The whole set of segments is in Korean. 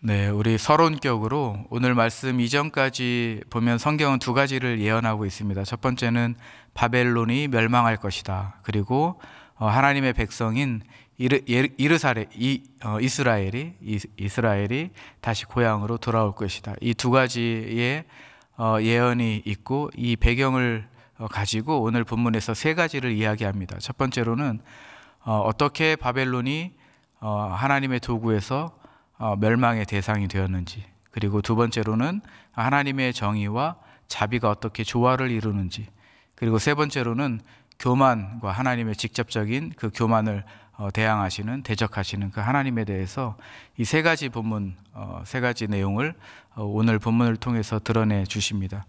네, 우리 서론격으로 오늘 말씀 이전까지 보면 성경은 두 가지를 예언하고 있습니다. 첫 번째는 바벨론이 멸망할 것이다. 그리고 하나님의 백성인 이스라엘이 다시 고향으로 돌아올 것이다. 이 두 가지의 예언이 있고, 이 배경을 가지고 오늘 본문에서 세 가지를 이야기합니다. 첫 번째로는 어떻게 바벨론이 하나님의 도구에서 멸망의 대상이 되었는지, 그리고 두 번째로는 하나님의 정의와 자비가 어떻게 조화를 이루는지, 그리고 세 번째로는 교만과 하나님의 직접적인 그 교만을 대적하시는 그 하나님에 대해서 이 세 가지 본문, 세 가지 내용을 오늘 본문을 통해서 드러내 주십니다.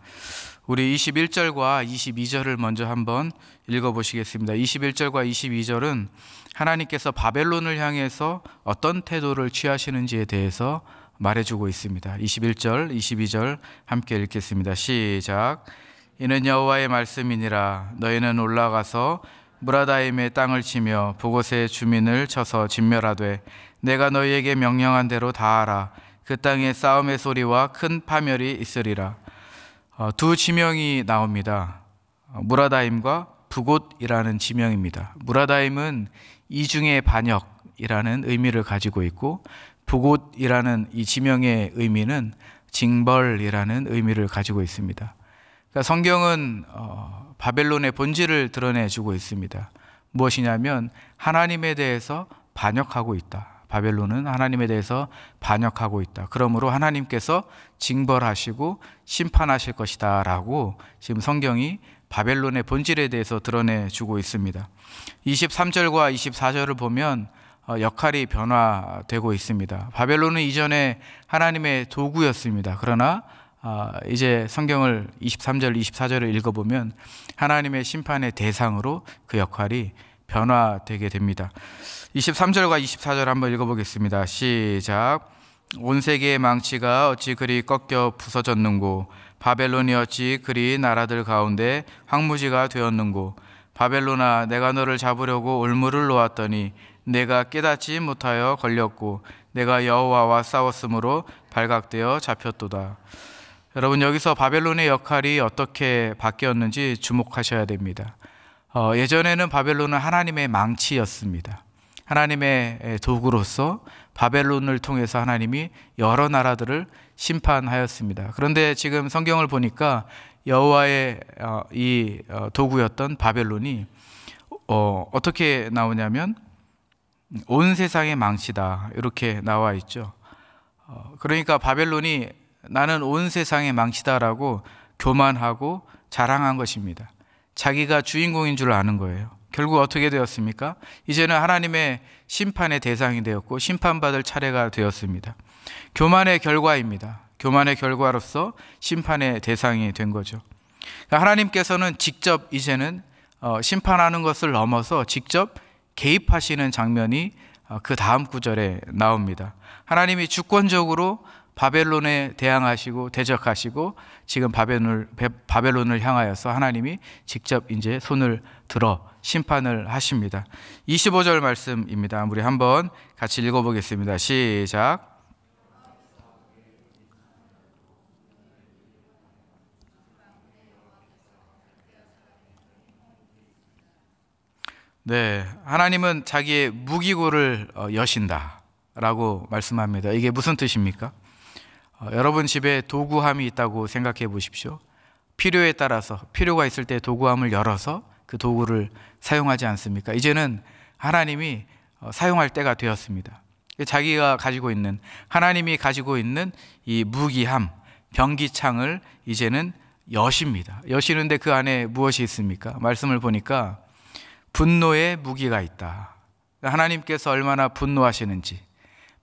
우리 21절과 22절을 먼저 한번 읽어보시겠습니다. 21절과 22절은 하나님께서 바벨론을 향해서 어떤 태도를 취하시는지에 대해서 말해주고 있습니다. 21절, 22절 함께 읽겠습니다. 시작. 이는 여호와의 말씀이니라. 너희는 올라가서 무라다임의 땅을 치며 보곳의 주민을 쳐서 진멸하되 내가 너희에게 명령한 대로 다 하라. 그 땅에 싸움의 소리와 큰 파멸이 있으리라. 두 지명이 나옵니다. 무라다임과 부곳이라는 지명입니다. 무라다임은 이중의 반역이라는 의미를 가지고 있고, 부곳이라는 이 지명의 의미는 징벌이라는 의미를 가지고 있습니다. 그러니까 성경은 바벨론의 본질을 드러내주고 있습니다. 무엇이냐면 하나님에 대해서 반역하고 있다. 바벨론은 하나님에 대해서 반역하고 있다. 그러므로 하나님께서 징벌하시고 심판하실 것이다 라고 지금 성경이 바벨론의 본질에 대해서 드러내주고 있습니다. 23절과 24절을 보면 역할이 변화되고 있습니다. 바벨론은 이전에 하나님의 도구였습니다. 그러나 이제 성경을 23절, 24절을 읽어보면 하나님의 심판의 대상으로 그 역할이 변화되게 됩니다. 23절과 24절 한번 읽어보겠습니다. 시작. 온 세계의 망치가 어찌 그리 꺾여 부서졌는고, 바벨론이 어찌 그리 나라들 가운데 황무지가 되었는고. 바벨론아, 내가 너를 잡으려고 올무를 놓았더니 내가 깨닫지 못하여 걸렸고 내가 여호와와 싸웠으므로 발각되어 잡혔도다. 여러분, 여기서 바벨론의 역할이 어떻게 바뀌었는지 주목하셔야 됩니다. 예전에는 바벨론은 하나님의 망치였습니다. 하나님의 도구로서 바벨론을 통해서 하나님이 여러 나라들을 심판하였습니다. 그런데 지금 성경을 보니까 여호와의 이 도구였던 바벨론이 어떻게 나오냐면 온 세상의 망치다, 이렇게 나와 있죠. 그러니까 바벨론이 나는 온 세상의 망치다라고 교만하고 자랑한 것입니다. 자기가 주인공인 줄 아는 거예요. 결국 어떻게 되었습니까? 이제는 하나님의 심판의 대상이 되었고 심판받을 차례가 되었습니다. 교만의 결과입니다. 교만의 결과로서 심판의 대상이 된 거죠. 하나님께서는 직접 이제는 심판하는 것을 넘어서 직접 개입하시는 장면이 그 다음 구절에 나옵니다. 하나님이 주권적으로 바벨론에 대항하시고 대적하시고 지금 바벨론을 향하여서 하나님이 직접 이제 손을 들어 심판을 하십니다. 25절 말씀입니다. 우리 한번 같이 읽어보겠습니다. 시작. 네, 하나님은 자기의 무기고를 여신다 라고 말씀합니다. 이게 무슨 뜻입니까? 여러분 집에 도구함이 있다고 생각해 보십시오. 필요에 따라서 필요가 있을 때 도구함을 열어서 그 도구를 사용하지 않습니까? 이제는 하나님이 사용할 때가 되었습니다. 자기가 가지고 있는, 하나님이 가지고 있는 이 무기함, 병기창을 이제는 여십니다. 여시는데 그 안에 무엇이 있습니까? 말씀을 보니까 분노의 무기가 있다. 하나님께서 얼마나 분노하시는지,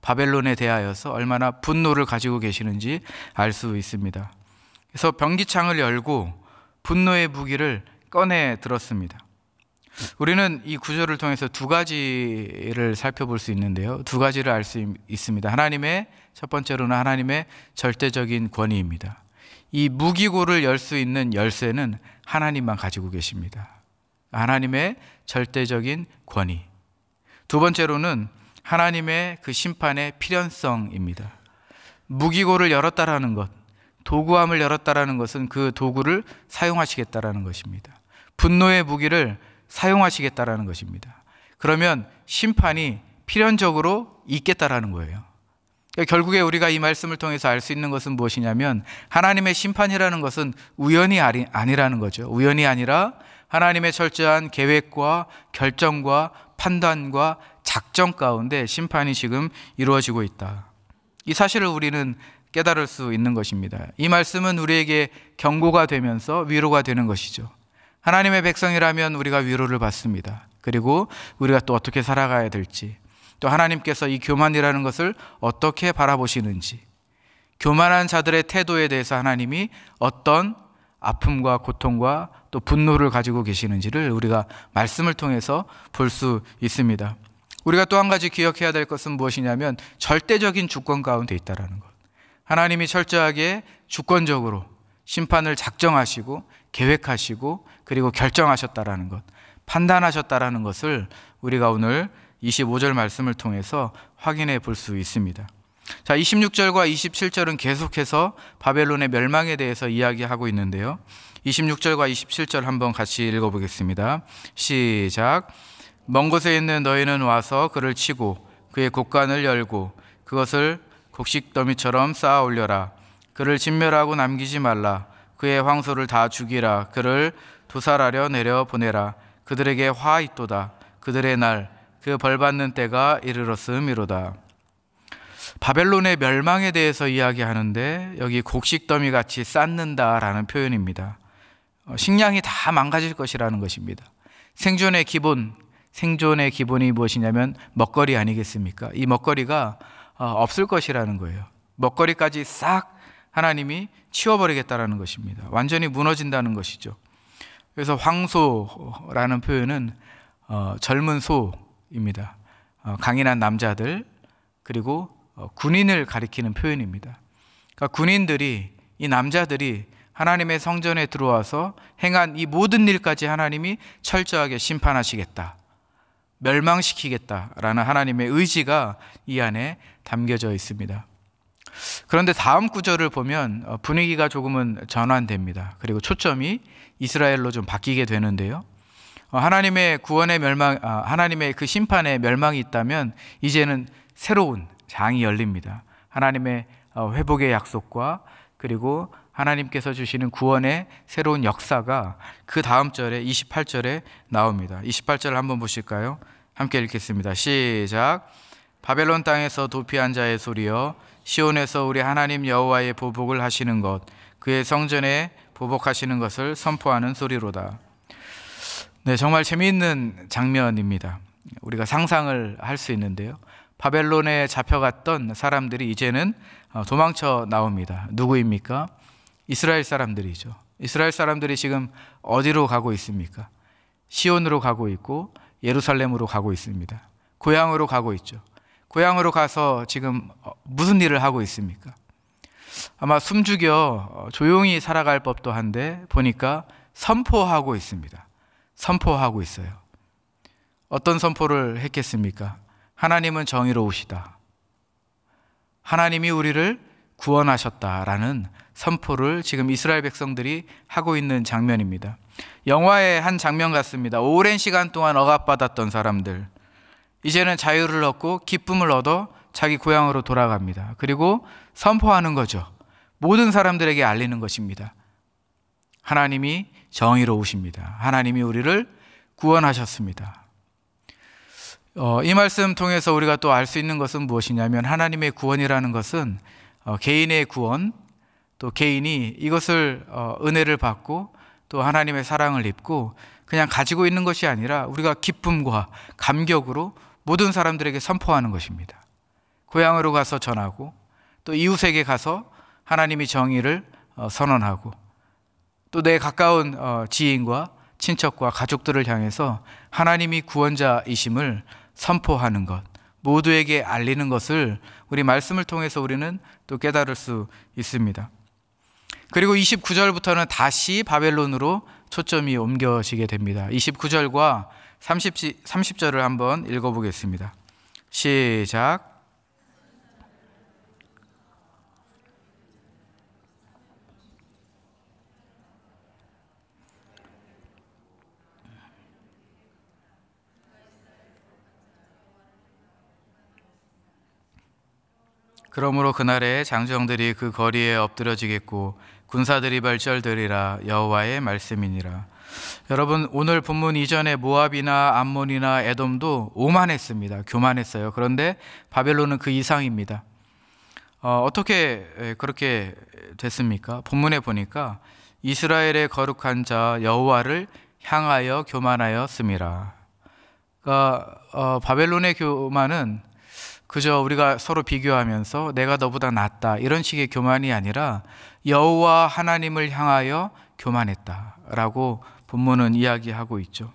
바벨론에 대하여서 얼마나 분노를 가지고 계시는지 알 수 있습니다. 그래서 병기창을 열고 분노의 무기를 꺼내 들었습니다. 우리는 이 구절을 통해서 두 가지를 살펴볼 수 있는데요. 두 가지를 알 수 있습니다. 첫 번째로는 하나님의 절대적인 권위입니다. 이 무기고를 열 수 있는 열쇠는 하나님만 가지고 계십니다. 하나님의 절대적인 권위. 두 번째로는 하나님의 그 심판의 필연성입니다. 무기고를 열었다라는 것, 도구함을 열었다라는 것은 그 도구를 사용하시겠다라는 것입니다. 분노의 무기를 사용하시겠다라는 것입니다. 그러면 심판이 필연적으로 있겠다라는 거예요. 그러니까 결국에 우리가 이 말씀을 통해서 알 수 있는 것은 무엇이냐면 하나님의 심판이라는 것은 우연이 아니라는 거죠. 우연이 아니라 하나님의 철저한 계획과 결정과 판단과 작정 가운데 심판이 지금 이루어지고 있다. 이 사실을 우리는 깨달을 수 있는 것입니다. 이 말씀은 우리에게 경고가 되면서 위로가 되는 것이죠. 하나님의 백성이라면 우리가 위로를 받습니다. 그리고 우리가 또 어떻게 살아가야 될지, 또 하나님께서 이 교만이라는 것을 어떻게 바라보시는지, 교만한 자들의 태도에 대해서 하나님이 어떤 아픔과 고통과 또 분노를 가지고 계시는지를 우리가 말씀을 통해서 볼 수 있습니다. 우리가 또 한 가지 기억해야 될 것은 무엇이냐면 절대적인 주권 가운데 있다는 것. 하나님이 철저하게 주권적으로 심판을 작정하시고 계획하시고 그리고 결정하셨다라는 것, 판단하셨다라는 것을 우리가 오늘 25절 말씀을 통해서 확인해 볼 수 있습니다. 자, 26절과 27절은 계속해서 바벨론의 멸망에 대해서 이야기하고 있는데요. 26절과 27절 한번 같이 읽어보겠습니다. 시작. 먼 곳에 있는 너희는 와서 그를 치고 그의 곳간을 열고 그것을 곡식더미처럼 쌓아 올려라. 그를 진멸하고 남기지 말라. 그의 황소를 다 죽이라. 그를 도살하려 내려 보내라. 그들에게 화 있도다. 그들의 날, 그 벌받는 때가 이르렀음이로다. 바벨론의 멸망에 대해서 이야기하는데 여기 곡식더미 같이 쌓는다라는 표현입니다. 식량이 다 망가질 것이라는 것입니다. 생존의 기본이 무엇이냐면 먹거리 아니겠습니까? 이 먹거리가 없을 것이라는 거예요. 먹거리까지 싹 하나님이 치워버리겠다라는 것입니다. 완전히 무너진다는 것이죠. 그래서 황소라는 표현은 젊은 소입니다. 강인한 남자들, 그리고 군인을 가리키는 표현입니다. 그러니까 군인들이, 이 남자들이 하나님의 성전에 들어와서 행한 이 모든 일까지 하나님이 철저하게 심판하시겠다, 멸망시키겠다라는 하나님의 의지가 이 안에 담겨져 있습니다. 그런데 다음 구절을 보면 분위기가 조금은 전환됩니다. 그리고 초점이 이스라엘로 좀 바뀌게 되는데요. 하나님의 구원의 하나님의 그 심판의 멸망이 있다면 이제는 새로운 장이 열립니다. 하나님의 회복의 약속과 그리고 하나님께서 주시는 구원의 새로운 역사가 그 다음 절에 28절에 나옵니다. 28절을 한번 보실까요? 함께 읽겠습니다. 시작. 바벨론 땅에서 도피한 자의 소리여, 시온에서 우리 하나님 여호와의 보복을 하시는 것, 그의 성전에 보복하시는 것을 선포하는 소리로다. 네, 정말 재미있는 장면입니다. 우리가 상상을 할 수 있는데요. 바벨론에 잡혀갔던 사람들이 이제는 도망쳐 나옵니다. 누구입니까? 이스라엘 사람들이죠. 이스라엘 사람들이 지금 어디로 가고 있습니까? 시온으로 가고 있고 예루살렘으로 가고 있습니다. 고향으로 가고 있죠. 고향으로 가서 지금 무슨 일을 하고 있습니까? 아마 숨죽여 조용히 살아갈 법도 한데 보니까 선포하고 있습니다. 선포하고 있어요. 어떤 선포를 했겠습니까? 하나님은 정의로우시다. 하나님이 우리를 구원하셨다라는 선포를 지금 이스라엘 백성들이 하고 있는 장면입니다. 영화의 한 장면 같습니다. 오랜 시간 동안 억압받았던 사람들, 이제는 자유를 얻고 기쁨을 얻어 자기 고향으로 돌아갑니다. 그리고 선포하는 거죠. 모든 사람들에게 알리는 것입니다. 하나님이 정의로우십니다. 하나님이 우리를 구원하셨습니다. 이 말씀 통해서 우리가 또 알 수 있는 것은 무엇이냐면 하나님의 구원이라는 것은 개인의 구원, 또 개인이 이것을 은혜를 받고 또 하나님의 사랑을 입고 그냥 가지고 있는 것이 아니라 우리가 기쁨과 감격으로 모든 사람들에게 선포하는 것입니다. 고향으로 가서 전하고 또 이웃에게 가서 하나님이 정의를 선언하고 또 내 가까운 지인과 친척과 가족들을 향해서 하나님이 구원자이심을 선포하는 것, 모두에게 알리는 것을 우리 말씀을 통해서 우리는 또 깨달을 수 있습니다. 그리고 29절부터는 다시 바벨론으로 초점이 옮겨지게 됩니다. 29절과 30절을 한번 읽어보겠습니다. 시작. 그러므로 그날에 장정들이 그 거리에 엎드려지겠고 군사들이 발절되리라. 여호와의 말씀이니라. 여러분, 오늘 본문 이전에 모압이나 암몬이나 에돔도 오만했습니다. 교만했어요. 그런데 바벨론은 그 이상입니다. 어떻게 그렇게 됐습니까? 본문에 보니까 이스라엘의 거룩한 자 여호와를 향하여 교만하였음이라. 그러니까 바벨론의 교만은 그저 우리가 서로 비교하면서 내가 너보다 낫다 이런 식의 교만이 아니라 여호와 하나님을 향하여 교만했다라고 본문은 이야기하고 있죠.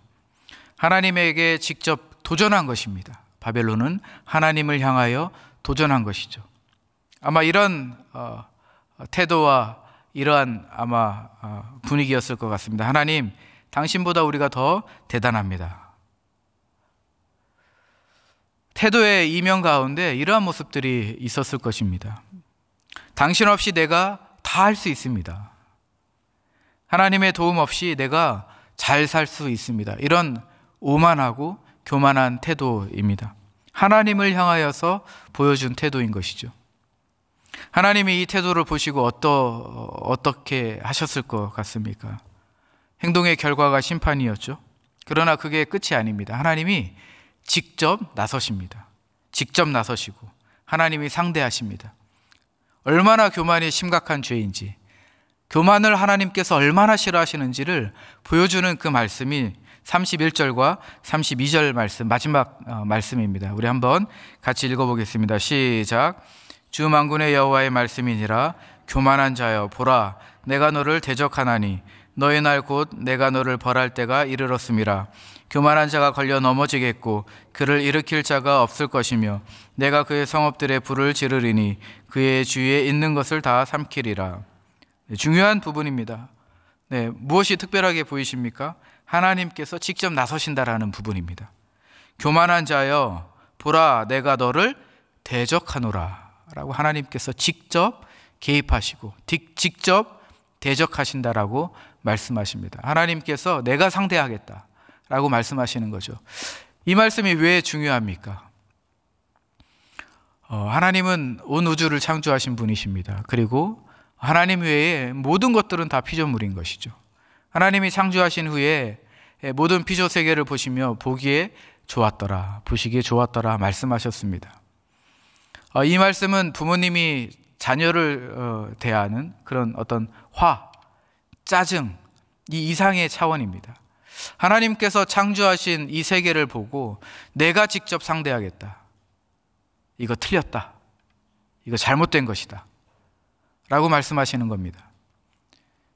하나님에게 직접 도전한 것입니다. 바벨론은 하나님을 향하여 도전한 것이죠. 아마 이런 태도와 이러한 아마 분위기였을 것 같습니다. 하나님, 당신보다 우리가 더 대단합니다. 태도의 이면 가운데 이러한 모습들이 있었을 것입니다. 당신 없이 내가 다 할 수 있습니다. 하나님의 도움 없이 내가 잘 살 수 있습니다. 이런 오만하고 교만한 태도입니다. 하나님을 향하여서 보여준 태도인 것이죠. 하나님이 이 태도를 보시고 어떻게 하셨을 것 같습니까? 행동의 결과가 심판이었죠. 그러나 그게 끝이 아닙니다. 하나님이 직접 나서십니다. 직접 나서시고 하나님이 상대하십니다. 얼마나 교만이 심각한 죄인지, 교만을 하나님께서 얼마나 싫어하시는지를 보여주는 그 말씀이 31절과 32절 말씀, 마지막 말씀입니다. 우리 한번 같이 읽어보겠습니다. 시작. 주 만군의 여호와의 말씀이니라. 교만한 자여, 보라, 내가 너를 대적하나니 너의 날 곧 내가 너를 벌할 때가 이르렀음이라. 교만한 자가 걸려 넘어지겠고 그를 일으킬 자가 없을 것이며 내가 그의 성읍들에 불을 지르리니 그의 주위에 있는 것을 다 삼키리라. 중요한 부분입니다. 무엇이 특별하게 보이십니까? 하나님께서 직접 나서신다라는 부분입니다. 교만한 자여, 보라, 내가 너를 대적하노라 라고 하나님께서 직접 개입하시고 직접 대적하신다라고 말씀하십니다. 하나님께서 내가 상대하겠다 라고 말씀하시는 거죠. 이 말씀이 왜 중요합니까? 하나님은 온 우주를 창조하신 분이십니다. 그리고 하나님 외에 모든 것들은 다 피조물인 것이죠. 하나님이 창조하신 후에 모든 피조 세계를 보시며 보시기에 좋았더라 말씀하셨습니다. 이 말씀은 부모님이 자녀를 대하는 그런 어떤 화, 짜증, 이 이상의 차원입니다. 하나님께서 창조하신 이 세계를 보고 내가 직접 상대하겠다. 이거 틀렸다. 이거 잘못된 것이다. 라고 말씀하시는 겁니다.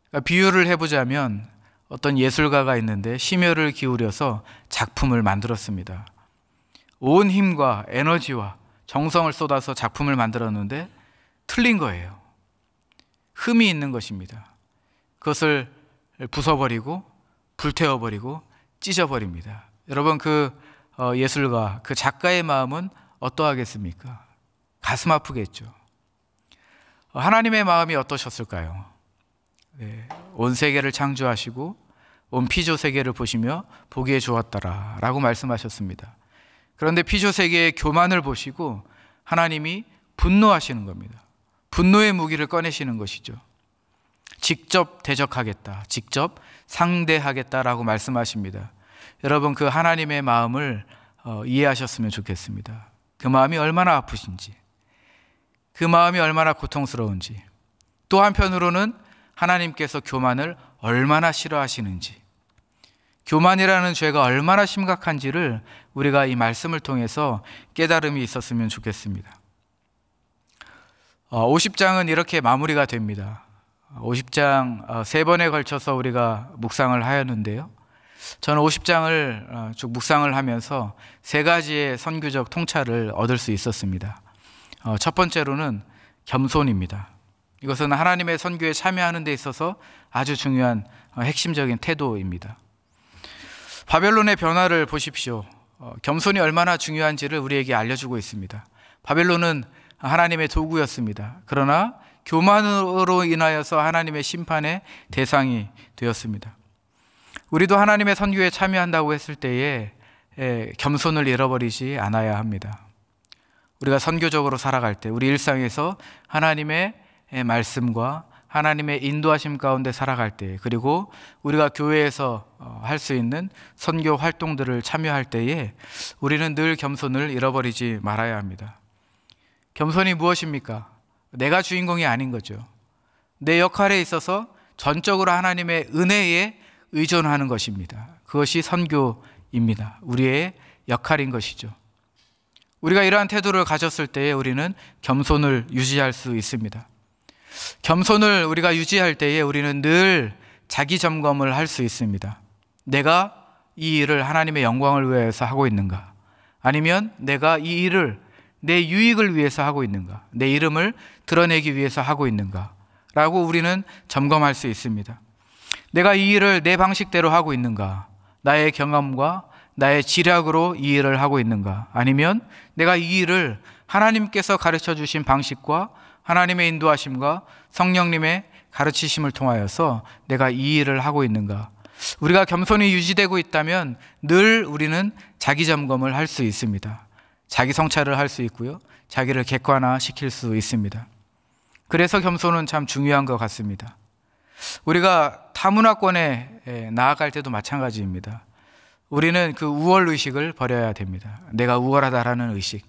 그러니까 비유를 해보자면 어떤 예술가가 있는데 심혈을 기울여서 작품을 만들었습니다. 온 힘과 에너지와 정성을 쏟아서 작품을 만들었는데 틀린 거예요. 흠이 있는 것입니다. 그것을 부숴버리고 불태워버리고 찢어버립니다. 여러분, 그 예술가, 그 작가의 마음은 어떠하겠습니까? 가슴 아프겠죠. 하나님의 마음이 어떠셨을까요? 온 세계를 창조하시고 온 피조 세계를 보시며 보기에 좋았더라 라고 말씀하셨습니다. 그런데 피조 세계의 교만을 보시고 하나님이 분노하시는 겁니다. 분노의 무기를 꺼내시는 것이죠. 직접 대적하겠다, 직접 상대하겠다라고 말씀하십니다. 여러분, 그 하나님의 마음을 이해하셨으면 좋겠습니다. 그 마음이 얼마나 아프신지, 그 마음이 얼마나 고통스러운지, 또 한편으로는 하나님께서 교만을 얼마나 싫어하시는지, 교만이라는 죄가 얼마나 심각한지를 우리가 이 말씀을 통해서 깨달음이 있었으면 좋겠습니다. 50장은 이렇게 마무리가 됩니다. 50장 3번에 걸쳐서 우리가 묵상을 하였는데요. 저는 50장을 쭉 묵상을 하면서 3가지의 선교적 통찰을 얻을 수 있었습니다. 첫 번째로는 겸손입니다. 이것은 하나님의 선교에 참여하는 데 있어서 아주 중요한 핵심적인 태도입니다. 바벨론의 변화를 보십시오. 겸손이 얼마나 중요한지를 우리에게 알려주고 있습니다. 바벨론은 하나님의 도구였습니다. 그러나 교만으로 인하여서 하나님의 심판의 대상이 되었습니다. 우리도 하나님의 선교에 참여한다고 했을 때에 겸손을 잃어버리지 않아야 합니다. 우리가 선교적으로 살아갈 때, 우리 일상에서 하나님의 말씀과 하나님의 인도하심 가운데 살아갈 때, 그리고 우리가 교회에서 할 수 있는 선교 활동들을 참여할 때에 우리는 늘 겸손을 잃어버리지 말아야 합니다. 겸손이 무엇입니까? 내가 주인공이 아닌 거죠. 내 역할에 있어서 전적으로 하나님의 은혜에 의존하는 것입니다. 그것이 선교입니다. 우리의 역할인 것이죠. 우리가 이러한 태도를 가졌을 때에 우리는 겸손을 유지할 수 있습니다. 겸손을 우리가 유지할 때에 우리는 늘 자기 점검을 할 수 있습니다. 내가 이 일을 하나님의 영광을 위해서 하고 있는가? 아니면 내가 이 일을 내 유익을 위해서 하고 있는가? 내 이름을 드러내기 위해서 하고 있는가? 라고 우리는 점검할 수 있습니다. 내가 이 일을 내 방식대로 하고 있는가? 나의 경험과 나의 지략으로 이 일을 하고 있는가? 아니면 내가 이 일을 하나님께서 가르쳐 주신 방식과 하나님의 인도하심과 성령님의 가르치심을 통하여서 내가 이 일을 하고 있는가? 우리가 겸손히 유지되고 있다면 늘 우리는 자기 점검을 할 수 있습니다. 자기 성찰을 할 수 있고요, 자기를 객관화시킬 수 있습니다. 그래서 겸손은 참 중요한 것 같습니다. 우리가 타문화권에 나아갈 때도 마찬가지입니다. 우리는 그 우월의식을 버려야 됩니다. 내가 우월하다라는 의식,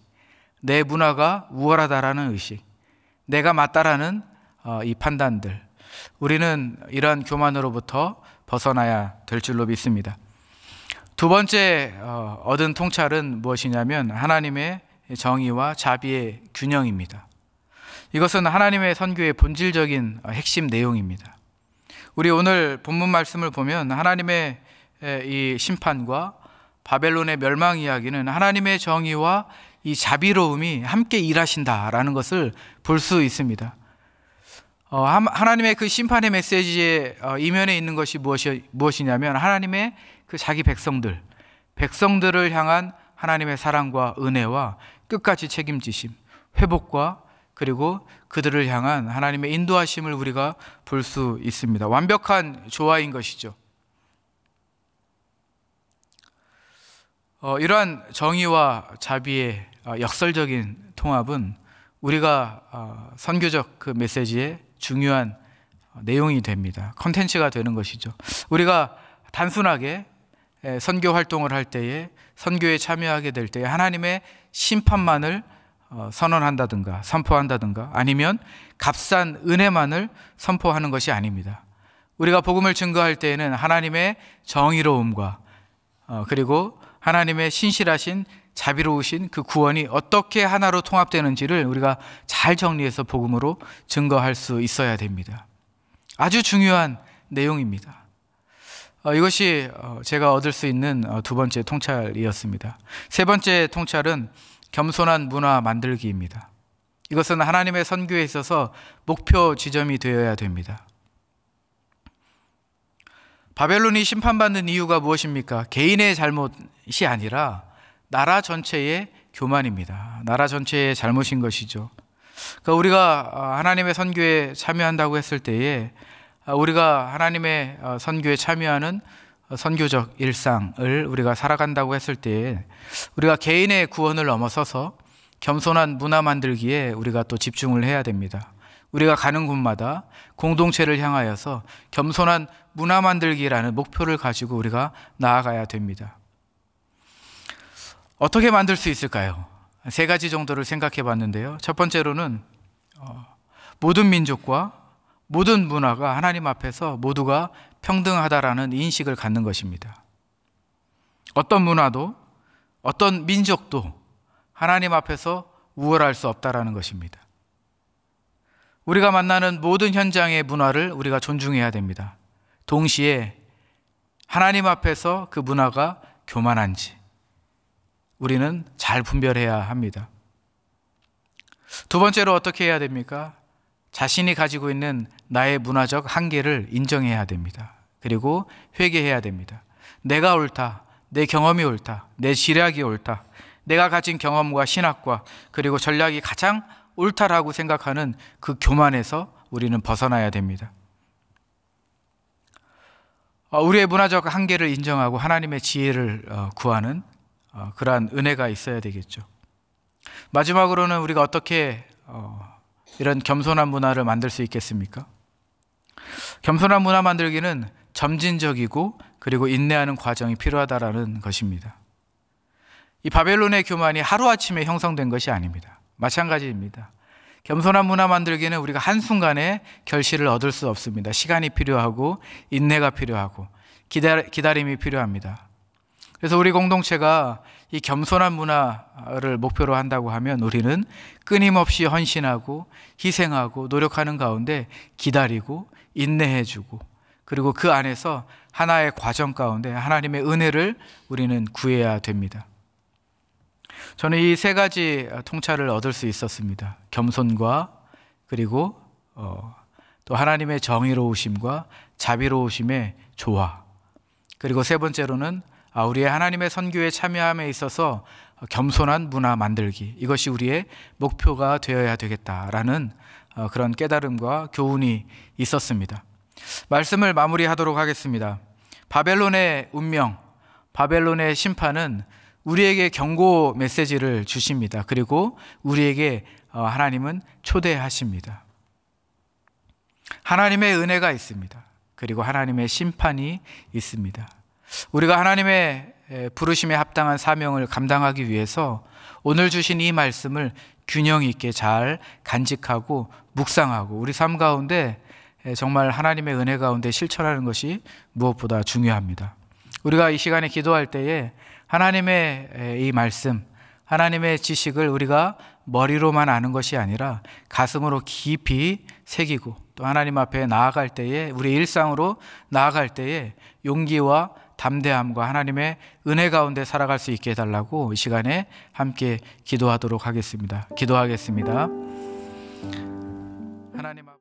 내 문화가 우월하다라는 의식, 내가 맞다라는 이 판단들, 우리는 이러한 교만으로부터 벗어나야 될 줄로 믿습니다. 두 번째 얻은 통찰은 무엇이냐면 하나님의 정의와 자비의 균형입니다. 이것은 하나님의 선교의 본질적인 핵심 내용입니다. 우리 오늘 본문 말씀을 보면 하나님의 이 심판과 바벨론의 멸망 이야기는 하나님의 정의와 이 자비로움이 함께 일하신다라는 것을 볼 수 있습니다. 하나님의 그 심판의 메시지의 이면에 있는 것이 무엇이냐면 하나님의 그 자기 백성들을 향한 하나님의 사랑과 은혜와 끝까지 책임지심, 회복과 그리고 그들을 향한 하나님의 인도하심을 우리가 볼 수 있습니다. 완벽한 조화인 것이죠. 이러한 정의와 자비의 역설적인 통합은 우리가 선교적 그 메시지의 중요한 내용이 됩니다. 컨텐츠가 되는 것이죠. 우리가 단순하게 선교 활동을 할 때에, 선교에 참여하게 될 때에 하나님의 심판만을 선언한다든가 선포한다든가 아니면 값싼 은혜만을 선포하는 것이 아닙니다. 우리가 복음을 증거할 때에는 하나님의 정의로움과 그리고 하나님의 신실하신 자비로우신 그 구원이 어떻게 하나로 통합되는지를 우리가 잘 정리해서 복음으로 증거할 수 있어야 됩니다. 아주 중요한 내용입니다. 이것이 제가 얻을 수 있는 두 번째 통찰이었습니다. 세 번째 통찰은 겸손한 문화 만들기입니다. 이것은 하나님의 선교에 있어서 목표 지점이 되어야 됩니다. 바벨론이 심판받는 이유가 무엇입니까? 개인의 잘못이 아니라 나라 전체의 교만입니다. 나라 전체의 잘못인 것이죠. 그러니까 우리가 하나님의 선교에 참여한다고 했을 때에 우리가 하나님의 선교에 참여하는 선교적 일상을 우리가 살아간다고 했을 때에 우리가 개인의 구원을 넘어서서 겸손한 문화 만들기에 우리가 또 집중을 해야 됩니다. 우리가 가는 곳마다 공동체를 향하여서 겸손한 문화 만들기라는 목표를 가지고 우리가 나아가야 됩니다. 어떻게 만들 수 있을까요? 세 가지 정도를 생각해 봤는데요. 첫 번째로는 모든 민족과 모든 문화가 하나님 앞에서 모두가 평등하다라는 인식을 갖는 것입니다. 어떤 문화도 어떤 민족도 하나님 앞에서 우월할 수 없다라는 것입니다. 우리가 만나는 모든 현장의 문화를 우리가 존중해야 됩니다. 동시에 하나님 앞에서 그 문화가 교만한지 우리는 잘 분별해야 합니다. 두 번째로 어떻게 해야 됩니까? 자신이 가지고 있는 나의 문화적 한계를 인정해야 됩니다. 그리고 회개해야 됩니다. 내가 옳다, 내 경험이 옳다, 내 지략이 옳다, 내가 가진 경험과 신학과 그리고 전략이 가장 옳다라고 생각하는 그 교만에서 우리는 벗어나야 됩니다. 우리의 문화적 한계를 인정하고 하나님의 지혜를 구하는 그러한 은혜가 있어야 되겠죠. 마지막으로는 우리가 어떻게 이런 겸손한 문화를 만들 수 있겠습니까? 겸손한 문화 만들기는 점진적이고 그리고 인내하는 과정이 필요하다라는 것입니다. 이 바벨론의 교만이 하루아침에 형성된 것이 아닙니다. 마찬가지입니다. 겸손한 문화 만들기는 우리가 한순간에 결실을 얻을 수 없습니다. 시간이 필요하고 인내가 필요하고 기다림이 필요합니다. 그래서 우리 공동체가 이 겸손한 문화를 목표로 한다고 하면 우리는 끊임없이 헌신하고 희생하고 노력하는 가운데 기다리고 인내해주고 그리고 그 안에서 하나의 과정 가운데 하나님의 은혜를 우리는 구해야 됩니다. 저는 이 세 가지 통찰을 얻을 수 있었습니다. 겸손과 그리고 또 하나님의 정의로우심과 자비로우심의 조화, 그리고 세 번째로는 우리의 하나님의 선교에 참여함에 있어서 겸손한 문화 만들기, 이것이 우리의 목표가 되어야 되겠다라는 그런 깨달음과 교훈이 있었습니다. 말씀을 마무리하도록 하겠습니다. 바벨론의 운명, 바벨론의 심판은 우리에게 경고 메시지를 주십니다. 그리고 우리에게 하나님은 초대하십니다. 하나님의 은혜가 있습니다. 그리고 하나님의 심판이 있습니다. 우리가 하나님의 부르심에 합당한 사명을 감당하기 위해서 오늘 주신 이 말씀을 균형 있게 잘 간직하고 묵상하고 우리 삶 가운데 정말 하나님의 은혜 가운데 실천하는 것이 무엇보다 중요합니다. 우리가 이 시간에 기도할 때에 하나님의 이 말씀, 하나님의 지식을 우리가 머리로만 아는 것이 아니라 가슴으로 깊이 새기고 또 하나님 앞에 나아갈 때에, 우리 일상으로 나아갈 때에 용기와 담대함과 하나님의 은혜 가운데 살아갈 수 있게 해달라고 이 시간에 함께 기도하도록 하겠습니다. 기도하겠습니다. 하나님